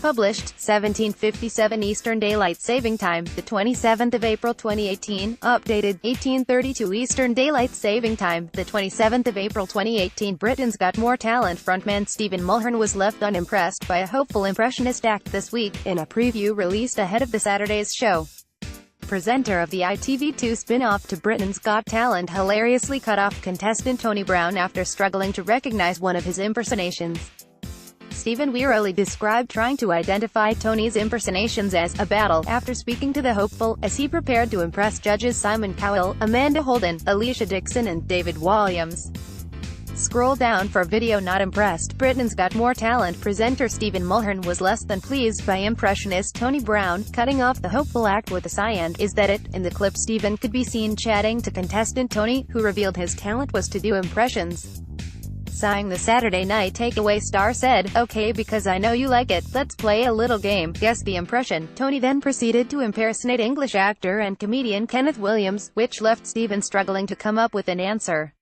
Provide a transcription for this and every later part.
Published, 1757 Eastern Daylight Saving Time, the 27th of April 2018. Updated, 1832 Eastern Daylight Saving Time, the 27th of April 2018. Britain's Got More Talent frontman Stephen Mulhern was left unimpressed by a hopeful impressionist act this week, in a preview released ahead of the Saturday's show. Presenter of the ITV2 spin-off to Britain's Got Talent hilariously cut off contestant Tony Brown after struggling to recognize one of his impersonations. Stephen wearily described trying to identify Tony's impersonations as a battle, after speaking to the hopeful, as he prepared to impress judges Simon Cowell, Amanda Holden, Alicia Dixon and David Williams. Scroll down for video. Not impressed. Britain's Got More Talent presenter Stephen Mulhern was less than pleased by impressionist Tony Brown cutting off the hopeful act with a sigh. And is that it? In the clip, Stephen could be seen chatting to contestant Tony, who revealed his talent was to do impressions. Sighing, the Saturday Night Takeaway star said, "Okay, because I know you like it, let's play a little game, guess the impression." Tony then proceeded to impersonate English actor and comedian Kenneth Williams, which left Stephen struggling to come up with an answer.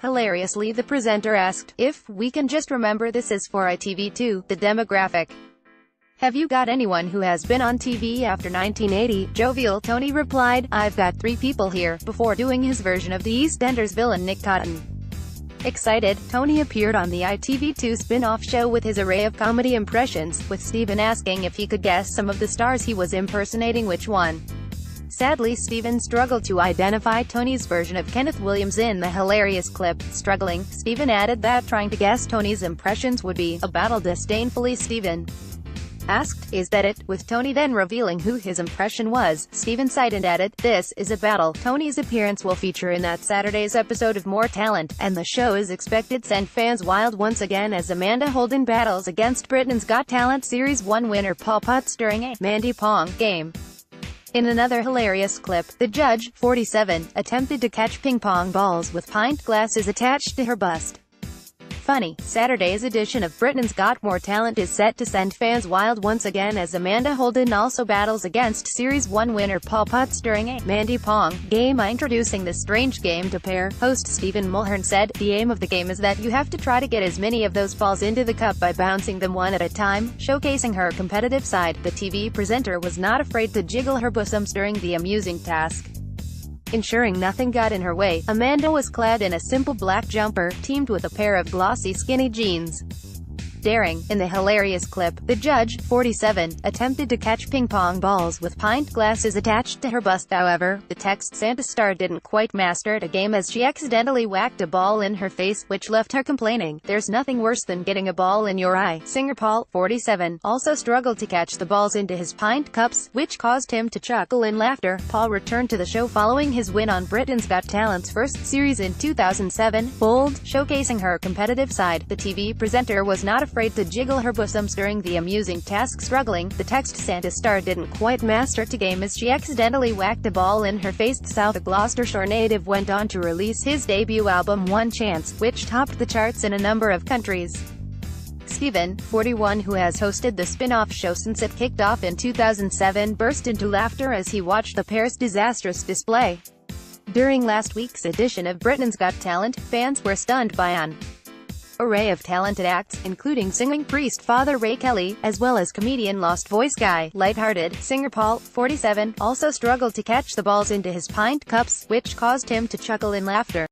Hilariously, the presenter asked, "If we can just remember this is for ITV2, the demographic. Have you got anyone who has been on TV after 1980? Jovial Tony replied, "I've got 3 people here," before doing his version of the EastEnders villain Nick Cotton. Excited, Tony appeared on the ITV2 spin-off show with his array of comedy impressions, with Stephen asking if he could guess some of the stars he was impersonating which one. Sadly, Stephen struggled to identify Tony's version of Kenneth Williams in the hilarious clip. Struggling, Stephen added that trying to guess Tony's impressions would be a battle. Disdainfully, Stephen asked, "Is that it?" with Tony then revealing who his impression was. Stephen sighed and added, "This is a battle." Tony's appearance will feature in that Saturday's episode of More Talent, and the show is expected to send fans wild once again as Amanda Holden battles against Britain's Got Talent Series 1 winner Paul Potts during a Mandy Pong game. In another hilarious clip, the judge, 47, attempted to catch ping-pong balls with pint glasses attached to her bust. Funny, Saturday's edition of Britain's Got More Talent is set to send fans wild once again as Amanda Holden also battles against Series 1 winner Paul Potts during a Mandy Pong game. Introducing the strange game to pair, host Stephen Mulhern said, "The aim of the game is that you have to try to get as many of those balls into the cup by bouncing them one at a time." Showcasing her competitive side, the TV presenter was not afraid to jiggle her bosoms during the amusing task. Ensuring nothing got in her way, Amanda was clad in a simple black jumper, teamed with a pair of glossy skinny jeans. Daring, in the hilarious clip, the judge, 47, attempted to catch ping-pong balls with pint glasses attached to her bust. However, the text Santa star didn't quite master the game as she accidentally whacked a ball in her face, which left her complaining, "There's nothing worse than getting a ball in your eye." Singer Paul, 47, also struggled to catch the balls into his pint cups, which caused him to chuckle in laughter. Paul returned to the show following his win on Britain's Got Talent's first series in 2007. Bold, showcasing her competitive side, the TV presenter was not afraid to jiggle her bosoms during the amusing task. Struggling, the text Santa star didn't quite master the game as she accidentally whacked a ball in her face. The Gloucestershire native went on to release his debut album One Chance, which topped the charts in a number of countries. Stephen, 41, who has hosted the spin-off show since it kicked off in 2007, burst into laughter as he watched the pair's disastrous display. During last week's edition of Britain's Got Talent, fans were stunned by an array of talented acts, including singing priest Father Ray Kelly, as well as comedian Lost Voice Guy. Lighthearted, singer Paul, 47, also struggled to catch the balls into his pint cups, which caused him to chuckle in laughter.